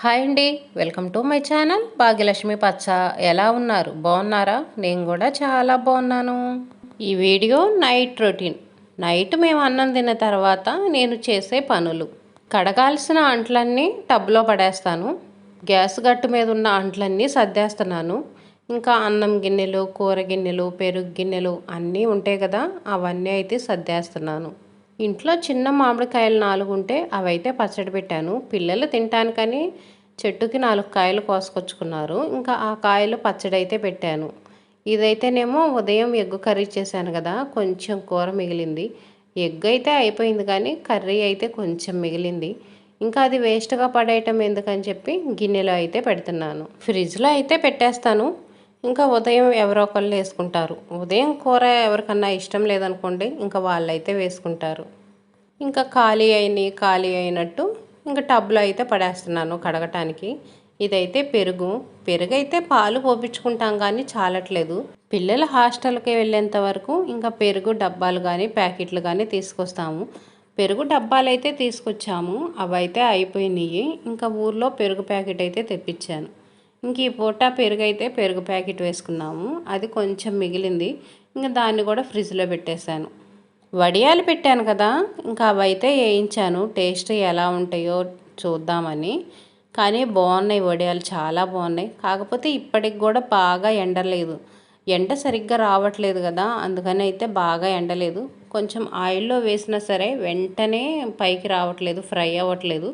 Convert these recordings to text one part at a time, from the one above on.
Hi అండి, welcome to my channel Bhagyalakshmi పచ్చ. ఎలా ఉన్నారు? బాగున్నారా? నేను కూడా చాలా బాగున్నాను. ఈ వీడియో నైట్ రొటీన్. నైట్ మేము అన్నం తిన్న తర్వాత నేను చేసే పనులు. కడగాల్సిన అంట్లన్నీ టబ్లో పడేస్తాను. గ్యాస్ గట్టు మీద ఉన్న అంట్లన్నీ సర్దేస్తున్నాను. ఇంకా అన్నం గిన్నెలు, కూర గిన్నెలు, పెరుగు గిన్నెలు అన్నీ ఉంటాయి కదా, అవన్నీ అయితే సర్దేస్తున్నాను. ఇంట్లో చిన్న మామిడికాయలు 4 ఉంటే అవైతే పచ్చడి పెట్టాను. పిల్లలు తినటానికని చెట్టుకి 4 కాయలు కోసుకొచ్చుకున్నారు. ఇంకా ఆ కాయలు పచ్చడి అయితే పెట్టాను. ఇదైతేనేమో ఉదయం ఎగ్గు కర్రీ చేశాను కదా, కొంచెం కూర మిగిలింది. ఎగ్ అయితే అయిపోయింది కానీ కర్రీ అయితే కొంచెం మిగిలింది. ఇంకా అది వేస్ట్గా పడేయటం ఎందుకని చెప్పి గిన్నెలో అయితే పెడుతున్నాను. ఫ్రిడ్జ్లో అయితే పెట్టేస్తాను. ఇంకా ఉదయం ఎవరో ఒకళ్ళు వేసుకుంటారు. ఉదయం కూర ఎవరికన్నా ఇష్టం లేదనుకోండి, ఇంకా వాళ్ళైతే వేసుకుంటారు. ఇంకా ఖాళీ అయినట్టు ఇంకా టబ్లో అయితే పడేస్తున్నాను కడగటానికి. ఇదైతే పెరుగు అయితే పాలు పోపించుకుంటాం కానీ చాలట్లేదు. పిల్లల హాస్టల్కి వెళ్ళేంత వరకు ఇంకా పెరుగు డబ్బాలు కానీ ప్యాకెట్లు కానీ తీసుకొస్తాము. పెరుగు డబ్బాలు అయితే తీసుకొచ్చాము, అవైతే అయిపోయినాయి. ఇంకా ఊర్లో పెరుగు ప్యాకెట్ అయితే తెప్పించాను. ఇంక ఈ పూట పెరుగు ప్యాకెట్ వేసుకున్నాము. అది కొంచెం మిగిలింది. ఇంకా దాన్ని కూడా ఫ్రిడ్జ్లో పెట్టేశాను. వడియాలు పెట్టాను కదా, ఇంకా అవైతే వేయించాను. టేస్ట్ ఎలా ఉంటాయో చూద్దామని. కానీ బాగున్నాయి, వడియాలు చాలా బాగున్నాయి. కాకపోతే ఇప్పటికి కూడా బాగా ఎండలేదు. ఎండ సరిగ్గా రావట్లేదు కదా, అందుకని అయితే బాగా ఎండలేదు. కొంచెం ఆయిల్లో వేసినా సరే వెంటనే పైకి రావట్లేదు, ఫ్రై అవ్వట్లేదు.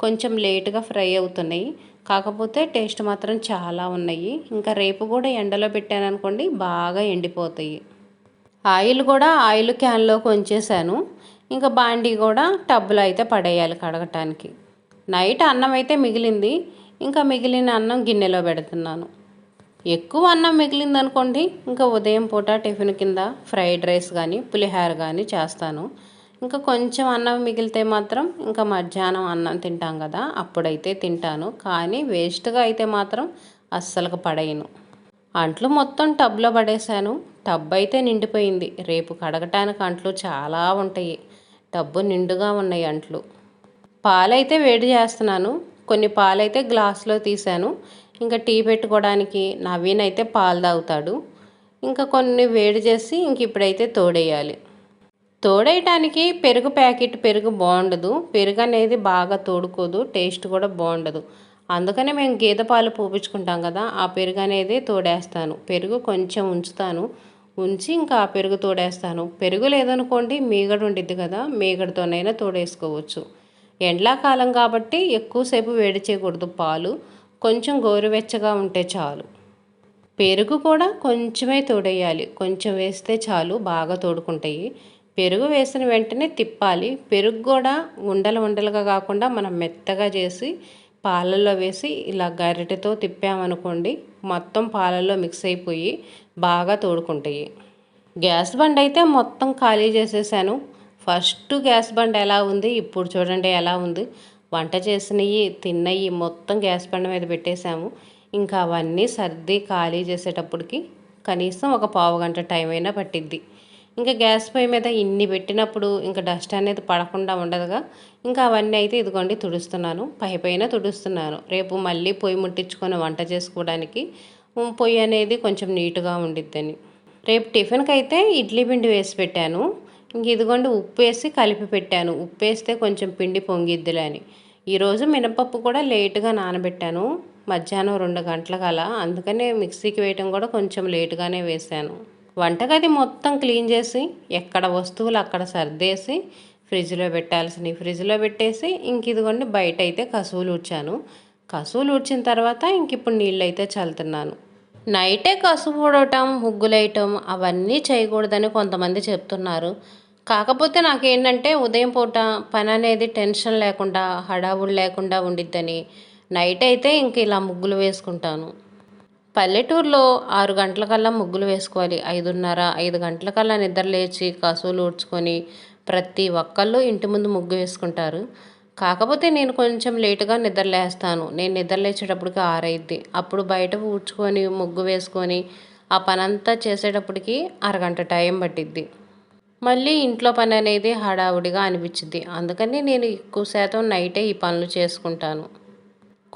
కొంచెం లేటుగా ఫ్రై అవుతున్నాయి. కాకపోతే టేస్ట్ మాత్రం చాలా ఉన్నాయి. ఇంకా రేపు కూడా ఎండలో పెట్టాను అనుకోండి, బాగా ఎండిపోతాయి. ఆయిల్ క్యాన్లోకి ఉంచేసాను. ఇంకా బాండీ కూడా టబ్లో అయితే పడేయాలి కడగటానికి. నైట్ అన్నం అయితే మిగిలింది. ఇంకా మిగిలిన అన్నం గిన్నెలో పెడుతున్నాను. ఎక్కువ అన్నం మిగిలింది అనుకోండి, ఇంకా ఉదయం పూట టిఫిన్ కింద ఫ్రైడ్ రైస్ కానీ పులిహోర కానీ చేస్తాను. ఇంకా కొంచెం అన్నం మిగిలితే మాత్రం ఇంకా మధ్యాహ్నం అన్నం తింటాం కదా, అప్పుడైతే తింటాను. కానీ వేస్ట్గా అయితే మాత్రం అస్సలు పడేయను. అంట్లు మొత్తం టబ్లో పడేశాను. టబ్ అయితే నిండిపోయింది. రేపు కడగటానికి అంట్లు చాలా ఉంటాయి. టబ్బు నిండుగా ఉన్నాయి అంట్లు. పాలైతే వేడి చేస్తున్నాను. కొన్ని పాలైతే గ్లాసులో తీశాను. ఇంకా టీ పెట్టుకోవడానికి నవీన్ అయితే పాలు తాగుతాడు. ఇంకా కొన్ని వేడి చేసి ఇంక ఇప్పుడైతే తోడేయాలి. తోడేయటానికి పెరుగు బాగుండదు. పెరుగు అనేది బాగా తోడుకోదు, టేస్ట్ కూడా బాగుండదు. అందుకనే మేము గేదె పాలు పోపించుకుంటాం కదా, ఆ పెరుగు అనేది తోడేస్తాను. పెరుగు కొంచెం ఉంచి ఇంకా ఆ పెరుగు తోడేస్తాను. పెరుగు లేదనుకోండి, మీగడ ఉండిద్ది కదా, మీగడతోనైనా తోడేసుకోవచ్చు. ఎండాకాలం కాబట్టి ఎక్కువసేపు వేడి చేయకూడదు పాలు, కొంచెం గోరువెచ్చగా ఉంటే చాలు. పెరుగు కూడా కొంచెమే తోడేయాలి, కొంచెం వేస్తే చాలు, బాగా తోడుకుంటాయి. పెరుగు వేసిన వెంటనే తిప్పాలి. పెరుగు కూడా ఉండలుగా కాకుండా మనం మెత్తగా చేసి పాలల్లో వేసి ఇలా గరిటెతో తిప్పామనుకోండి, మొత్తం పాలల్లో మిక్స్ అయిపోయి బాగా తోడుకుంటాయి. గ్యాస్ బండ్ అయితే మొత్తం ఖాళీ చేసేసాను. ఫస్ట్ గ్యాస్ బండ్ ఎలా ఉంది, ఇప్పుడు చూడండి ఎలా ఉంది. వంట చేసినవి తిన్నవి మొత్తం గ్యాస్ బండ్ మీద పెట్టేశాము. ఇంకా అవన్నీ సర్ది ఖాళీ చేసేటప్పటికి కనీసం ఒక పావు గంట టైం అయినా పట్టిద్ది. ఇంకా గ్యాస్ పొయ్యి మీద ఇన్ని పెట్టినప్పుడు ఇంకా డస్ట్ అనేది పడకుండా ఉండదుగా. ఇంకా అవన్నీ అయితే ఇదిగోండి తుడుస్తున్నాను, పైన తుడుస్తున్నాను. రేపు మళ్ళీ పొయ్యి ముట్టించుకొని వంట చేసుకోవడానికి పొయ్యి అనేది కొంచెం నీట్గా ఉండిద్దని. రేపు టిఫిన్కి అయితే ఇడ్లీ పిండి వేసి పెట్టాను. ఇంక ఇదిగోండి ఉప్పు వేసి కలిపి పెట్టాను. ఉప్పు వేస్తే కొంచెం పిండి పొంగిద్దిలే అని. ఈరోజు మినపప్పు కూడా లేటుగా నానబెట్టాను, మధ్యాహ్నం 2 గంటలకు అలా. అందుకనే మిక్సీకి వేయటం కూడా కొంచెం లేటుగానే వేశాను. వంటగది మొత్తం క్లీన్ చేసి ఎక్కడ వస్తువులు అక్కడ సర్దేసి ఫ్రిడ్జ్లో పెట్టేసి ఇంక ఇదిగోండి బయట అయితే కసువులు ఊడ్చాను. కసువులు ఊడ్చిన తర్వాత ఇంక ఇప్పుడు నీళ్ళు అయితే చల్లుతున్నాను. నైటే కసువు ఊడటం, ముగ్గులేయటం అవన్నీ చేయకూడదని కొంతమంది చెప్తున్నారు. కాకపోతే నాకేంటంటే ఉదయం పూట పని అనేది టెన్షన్ లేకుండా హడావుడి లేకుండా ఉండిద్దని నైట్ అయితే ఇంక ఇలా ముగ్గులు వేసుకుంటాను. పల్లెటూరులో 6 గంటలకల్లా ముగ్గులు వేసుకోవాలి. 5:30, 5 గంటలకల్లా నిద్ర లేచి కసువులు ఊడ్చుకొని ప్రతి ఒక్కళ్ళు ఇంటి ముందు ముగ్గు వేసుకుంటారు. కాకపోతే నేను కొంచెం లేటుగా నిద్రలేస్తాను. నేను నిద్ర లేచేటప్పటికి 6 అయ్యిద్ది. అప్పుడు బయట ఊడ్చుకొని ముగ్గు వేసుకొని ఆ పనంతా చేసేటప్పటికి అరగంట టైం పట్టిద్ది. మళ్ళీ ఇంట్లో పని అనేది హడావుడిగా అనిపించింది. అందుకని నేను ఎక్కువ శాతం నైటే ఈ పనులు చేసుకుంటాను.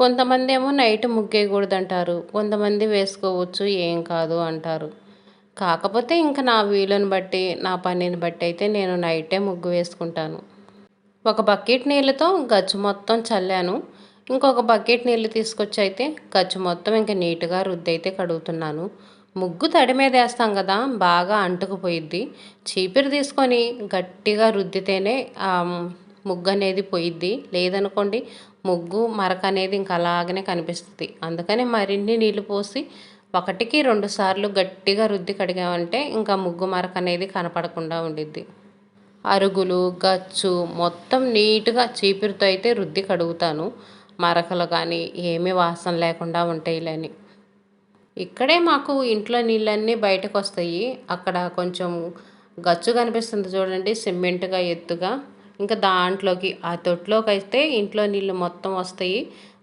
కొంతమంది ఏమో నైట్ ముగ్గేయకూడదంటారు, కొంతమంది వేసుకోవచ్చు ఏం కాదు అంటారు. కాకపోతే ఇంకా నా వీలుని బట్టి, నా పనిని బట్టి అయితే నేను నైటే ముగ్గు వేసుకుంటాను. ఒక బకెట్ నీళ్ళతో గచ్చు మొత్తం చల్లాను. ఇంకొక బకెట్ నీళ్ళు తీసుకొచ్చి అయితే గచ్చు మొత్తం ఇంకా నీట్గా రుద్ది అయితే కడుగుతున్నాను. ముగ్గు తడి మీద వేస్తాం కదా, బాగా అంటుకుపోయిద్ది. చీపిరి తీసుకొని గట్టిగా రుద్దితేనే ముగ్గు అనేది పోయిద్ది. లేదనుకోండి ముగ్గు మరక అనేది ఇంకా అలాగనే కనిపిస్తుంది. అందుకని మరిన్ని నీళ్ళు పోసి 1-2 సార్లు గట్టిగా రుద్ది కడిగామంటే ఇంకా ముగ్గు మరక అనేది కనపడకుండా ఉండిద్ది. అరుగులు, గచ్చు మొత్తం నీట్గా చీపురుతో అయితే రుద్ది కడుగుతాను. మరకలు కానీ ఏమీ వాసన లేకుండా ఉంటాయిలని. ఇక్కడే మాకు ఇంట్లో నీళ్ళన్నీ బయటకు వస్తాయి. అక్కడ కొంచెం గచ్చు కనిపిస్తుంది చూడండి, సిమెంట్గా ఎత్తుగా. ఇంకా దాంట్లోకి ఆ తొట్లోకి అయితే ఇంట్లో నీళ్ళు మొత్తం వస్తాయి.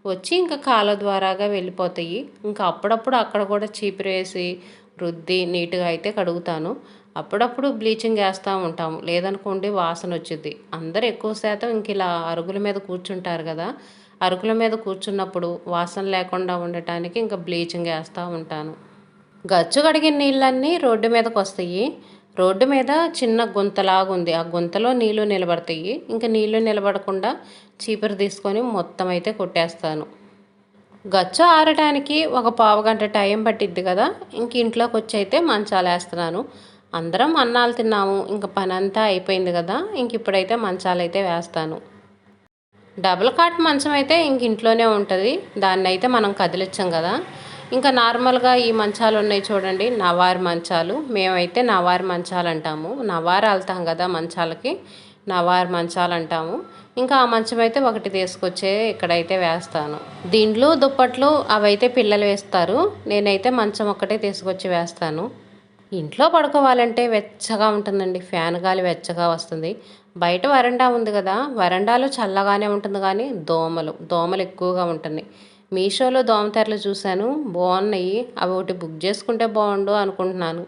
వచ్చి ఇంకా కాలువ ద్వారాగా వెళ్ళిపోతాయి. ఇంకా అప్పుడప్పుడు అక్కడ కూడా చీపురు వేసి రుద్ది నీట్గా అయితే కడుగుతాను. అప్పుడప్పుడు బ్లీచింగ్ వేస్తూ ఉంటాము, లేదనుకోండి వాసన వచ్చింది. అందరూ ఎక్కువ శాతం ఇంక ఇలా అరుగుల మీద కూర్చుంటారు కదా, అరుగుల మీద కూర్చున్నప్పుడు వాసన లేకుండా ఉండటానికి ఇంకా బ్లీచింగ్ వేస్తూ ఉంటాను. గచ్చు కడిగిన నీళ్ళన్నీ రోడ్డు మీదకి వస్తాయి. రోడ్డు మీద చిన్న గుంతలాగుంది, ఆ గుంతలో నీళ్లు నిలబడతాయి. ఇంకా నీళ్లు నిలబడకుండా చీపురు తీసుకొని మొత్తం అయితే కొట్టేస్తాను. గచ్చు ఆరడానికి ఒక పావుగంట టైం పట్టిద్ది కదా, ఇంక ఇంట్లోకి వచ్చి అయితే మంచాలు వేస్తున్నాను. అందరం అన్నాలు తిన్నాము, ఇంక పని అంతా అయిపోయింది కదా, ఇంక ఇప్పుడైతే మంచాలు అయితే వేస్తాను. డబుల్ కాట్ మంచం అయితే ఇంక ఇంట్లోనే ఉంటుంది, దాన్ని అయితే మనం కదిలించాం కదా. ఇంకా నార్మల్గా ఈ మంచాలు ఉన్నాయి చూడండి, నవారు మంచాలు. మేమైతే నవారు మంచాలు అంటాము, నవారు అల్తాం కదా మంచాలకి, నవారు మంచాలు అంటాము. ఇంకా ఆ మంచం అయితే ఒకటి తీసుకొచ్చే ఇక్కడైతే వేస్తాను. దిండ్లు, దుప్పట్లు అవైతే పిల్లలు వేస్తారు, నేనైతే మంచం ఒక్కటే తీసుకొచ్చి వేస్తాను. ఇంట్లో పడుకోవాలంటే వెచ్చగా ఉంటుందండి, ఫ్యాన్ గాలి వెచ్చగా వస్తుంది. బయట వరండా ఉంది కదా, వరండాలో చల్లగానే ఉంటుంది కానీ దోమలు ఎక్కువగా ఉంటున్నాయి. మీషోలో దోమతెరలు చూశాను, బాగున్నాయి. అవి ఒకటి బుక్ చేసుకుంటే బాగుండు అనుకుంటున్నాను.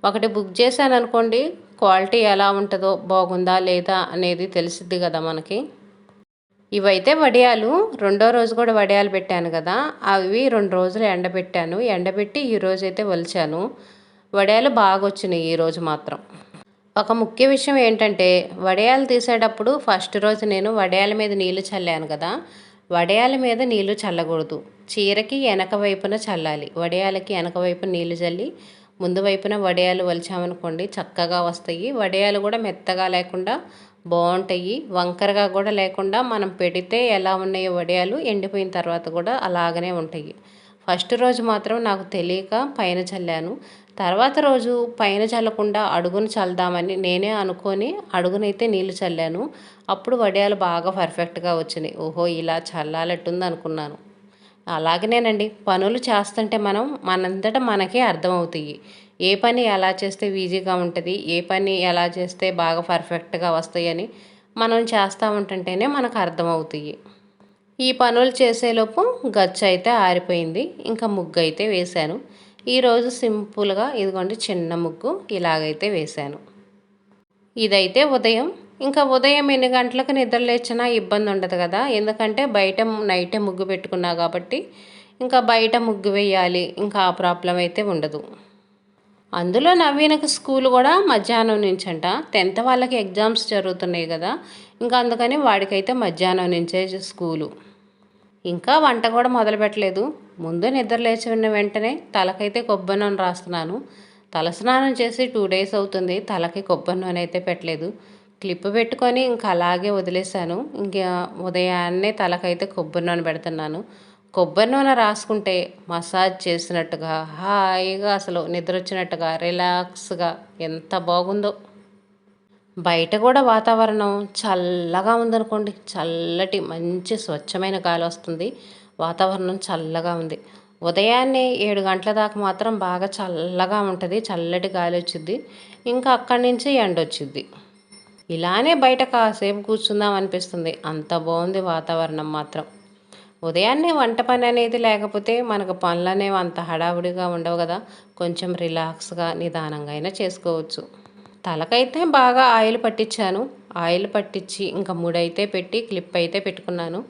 ఒకటి బుక్ చేశాను అనుకోండి, క్వాలిటీ ఎలా ఉంటుందో, బాగుందా లేదా అనేది తెలిసిద్ది కదా మనకి. ఇవైతే వడియాలు, రెండో రోజు కూడా వడియాలు పెట్టాను కదా, అవి 2 రోజులు ఎండబెట్టాను. ఎండబెట్టి ఈరోజు అయితే ఒలిచాను. వడియాలు బాగా వచ్చినాయి ఈరోజు మాత్రం. ఒక ముఖ్య విషయం ఏంటంటే, వడియాలు తీసేటప్పుడు ఫస్ట్ రోజు నేను వడియాల మీద నీళ్లు చల్లాను కదా, వడియాల మీద నీళ్లు చల్లకూడదు. చీరకి వెనక వైపున చల్లాలి. వడియాలకి వెనక వైపున నీళ్లు చల్లి ముందు వైపున వడియాలు వలిచామనుకోండి చక్కగా వస్తాయి. వడియాలు కూడా మెత్తగా లేకుండా బాగుంటాయి. వంకరగా కూడా లేకుండా మనం పెడితే ఎలా ఉన్నాయో వడియాలు ఎండిపోయిన తర్వాత కూడా అలాగనే ఉంటాయి. ఫస్ట్ రోజు మాత్రం నాకు తెలియక పైన చల్లాను. తర్వాత రోజు పైన చల్లకుండా అడుగును చల్దామని నేనే అనుకొని అడుగునైతే నీళ్లు చల్లాను. అప్పుడు వడియాలు బాగా పర్ఫెక్ట్గా వచ్చినాయి. ఓహో, ఇలా చల్లాలట్టుంది అనుకున్నాను. అలాగనేనండి, పనులు చేస్తుంటే మనంతటా మనకే అర్థమవుతాయి. ఏ పని ఎలా చేస్తే ఈజీగా ఉంటుంది, ఏ పని ఎలా చేస్తే బాగా పర్ఫెక్ట్గా వస్తాయని మనం చేస్తూ ఉంటుంటేనే మనకు అర్థమవుతాయి. ఈ పనులు చేసేలోపు గచ్చు అయితే ఆరిపోయింది. ఇంకా ముగ్గు అయితే వేశాను. ఈరోజు సింపుల్గా ఇదిగోండి చిన్న ముగ్గు ఇలాగైతే వేశాను. ఇదైతే ఉదయం. ఇంకా ఉదయం ఎన్ని గంటలకు నిద్ర లేచినా ఇబ్బంది ఉండదు కదా, ఎందుకంటే బయట నైటే ముగ్గు పెట్టుకున్నా కాబట్టి ఇంకా బయట ముగ్గు వేయాలి, ఇంకా ఆ ప్రాబ్లం అయితే ఉండదు. అందులో నవీనకు స్కూల్ కూడా మధ్యాహ్నం నుంచి అంట. 10th వాళ్ళకి ఎగ్జామ్స్ జరుగుతున్నాయి కదా, ఇంకా అందుకని వాడికైతే మధ్యాహ్నం నుంచే స్కూలు. ఇంకా వంట కూడా మొదలు పెట్టలేదు. ముందు నిద్ర లేచిన వెంటనే తలకైతే కొబ్బరి నూనె రాస్తున్నాను. తలస్నానం చేసి 2 days అవుతుంది, తలకి కొబ్బరి నూనె అయితే పెట్టలేదు. క్లిప్ పెట్టుకొని ఇంకా అలాగే వదిలేశాను. ఇంకా ఉదయాన్నే తలకైతే కొబ్బరి నూనె పెడుతున్నాను. కొబ్బరి నూనె రాసుకుంటే మసాజ్ చేసినట్టుగా హాయిగా, అసలు నిద్ర వచ్చినట్టుగా రిలాక్స్గా ఎంత బాగుందో. బయట కూడా వాతావరణం చల్లగా ఉందనుకోండి, చల్లటి మంచి స్వచ్ఛమైన గాలి వస్తుంది. వాతావరణం చల్లగా ఉంది. ఉదయాన్నే 7 గంటల దాకా మాత్రం బాగా చల్లగా ఉంటుంది, చల్లటి గాలి వచ్చిద్ది. ఇంకా అక్కడి నుంచి ఎండ వచ్చిద్ది. ఇలానే బయట కాసేపు కూర్చుందాం అనిపిస్తుంది, అంత బాగుంది వాతావరణం మాత్రం. ఉదయాన్నే వంట పని అనేది లేకపోతే మనకు పనులు అనేవి అంత హడావుడిగా ఉండవు కదా, కొంచెం రిలాక్స్గా నిదానంగా అయినా చేసుకోవచ్చు. తలకైతే బాగా ఆయిల్ పట్టించాను. ఆయిల్ పట్టించి ఇంకా ముడైతే పెట్టి క్లిప్ అయితే పెట్టుకున్నాను.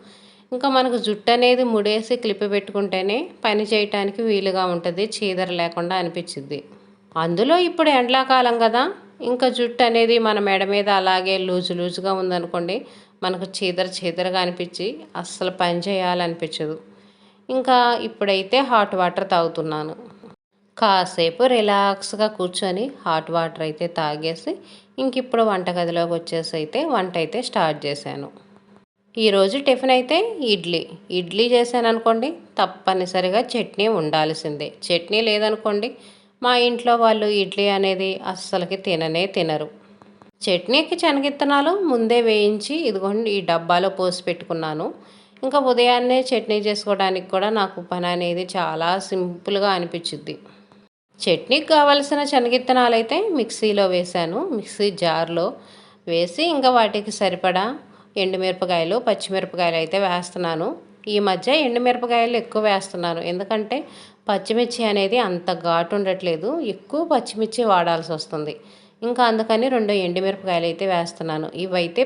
ఇంకా మనకు జుట్టు అనేది ముడేసి క్లిప్ పెట్టుకుంటేనే పని చేయటానికి వీలుగా ఉంటుంది, చీదర లేకుండా అనిపించింది. అందులో ఇప్పుడు ఎండాకాలం కదా, ఇంకా జుట్టు అనేది మన మెడ మీద అలాగే లూజు లూజుగా ఉందనుకోండి, మనకు చీదర చీదరగా అనిపించి అస్సలు పని చేయాలనిపించదు. ఇంకా ఇప్పుడైతే హాట్ వాటర్ తాగుతున్నాను. కాసేపు రిలాక్స్గా కూర్చొని హాట్ వాటర్ అయితే తాగేసి ఇంక ఇప్పుడు వంటగదిలోకి వచ్చేసి అయితే వంట అయితే స్టార్ట్ చేశాను. ఈరోజు టిఫిన్ అయితే ఇడ్లీ చేశాను అనుకోండి, తప్పనిసరిగా చట్నీ ఉండాల్సిందే. చట్నీ లేదనుకోండి, మా ఇంట్లో వాళ్ళు ఇడ్లీ అనేది అస్సలకి తినరు. చట్నీకి శనగిత్తనాలు ముందే వేయించి ఇదిగోండి ఈ డబ్బాలో పోసి పెట్టుకున్నాను. ఇంకా ఉదయాన్నే చట్నీ చేసుకోవడానికి కూడా నాకు పని అనేది చాలా సింపుల్గా అనిపించింది. చట్నీకి కావలసిన శనగిత్తనాలు అయితే మిక్సీలో వేశాను. మిక్సీ జార్లో వేసి ఇంకా వాటికి సరిపడా ఎండుమిరపకాయలు, పచ్చిమిరపకాయలు అయితే వేస్తున్నాను. ఈ మధ్య ఎండుమిరపకాయలు ఎక్కువ వేస్తున్నాను, ఎందుకంటే పచ్చిమిర్చి అనేది అంత ఘాటు ఉండట్లేదు, ఎక్కువ పచ్చిమిర్చి వాడాల్సి వస్తుంది. ఇంకా అందుకని 2 ఎండుమిరపకాయలు అయితే వేస్తున్నాను. ఇవైతే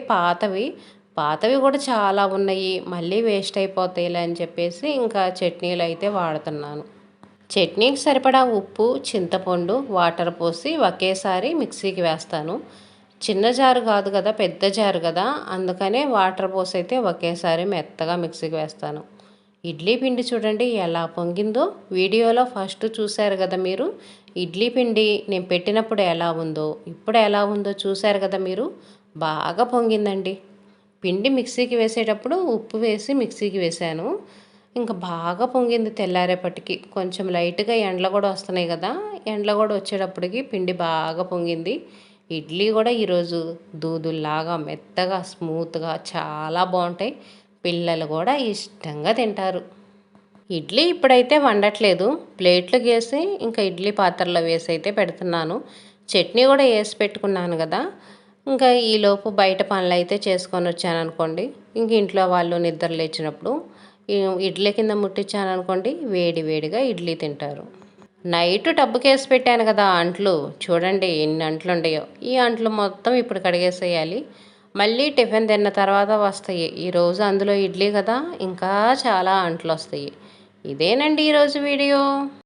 పాతవి కూడా చాలా ఉన్నాయి, మళ్ళీ వేస్ట్ అయిపోతాయిలే అని చెప్పేసి ఇంకా చట్నీలు అయితే వాడుతున్నాను. చట్నీకి సరిపడా ఉప్పు, చింతపండు, వాటర్ పోసి ఒకేసారి మిక్సీకి వేస్తాను. చిన్న జారు కాదు కదా, పెద్ద జారు కదా, అందుకనే వాటర్ పోసి అయితే ఒకేసారి మెత్తగా మిక్సీకి వేస్తాను. ఇడ్లీ పిండి చూడండి ఎలా పొంగిందో, వీడియోలో ఫస్ట్ చూశారు కదా మీరు. ఇడ్లీ పిండి నేను పెట్టినప్పుడు ఎలా ఉందో, ఇప్పుడు ఎలా ఉందో చూశారు కదా మీరు. బాగా పొంగిందండి. పిండి మిక్సీకి వేసేటప్పుడు ఉప్పు వేసి మిక్సీకి వేశాను. ఇంకా బాగా పొంగింది తెల్లారేపటికి. కొంచెం లైట్గా ఎండలు కూడా వస్తున్నాయి కదా, ఎండలు కూడా వచ్చేటప్పటికి పిండి బాగా పొంగింది. ఇడ్లీ కూడా ఈరోజు దూదుల్లాగా మెత్తగా స్మూత్గా చాలా బాగుంటాయి. పిల్లలు కూడా ఇష్టంగా తింటారు. ఇడ్లీ ఇప్పుడైతే వండట్లేదు, ప్లేట్లు వేసి ఇంకా ఇడ్లీ పాత్రలో వేసి అయితే పెడుతున్నాను. చట్నీ కూడా వేసి పెట్టుకున్నాను కదా. ఇంకా ఈలోపు బయట పనులు అయితే చేసుకొని వచ్చాను అనుకోండి, ఇంక ఇంట్లో వాళ్ళు నిద్ర లేచినప్పుడు ఇడ్లీ కింద ముట్టించాను అనుకోండి, వేడి వేడిగా ఇడ్లీ తింటారు. నైట్ టబ్బుకేసి పెట్టాను కదా అంట్లు, చూడండి ఎన్ని అంట్లు ఉండయో. ఈ అంట్లు మొత్తం ఇప్పుడు కడిగేసేయాలి, మళ్ళీ టిఫిన్ తిన్న తర్వాత వస్తాయి. ఈరోజు అందులో ఇడ్లీ కదా, ఇంకా చాలా అంట్లు వస్తాయి. ఇదేనండి ఈరోజు వీడియో.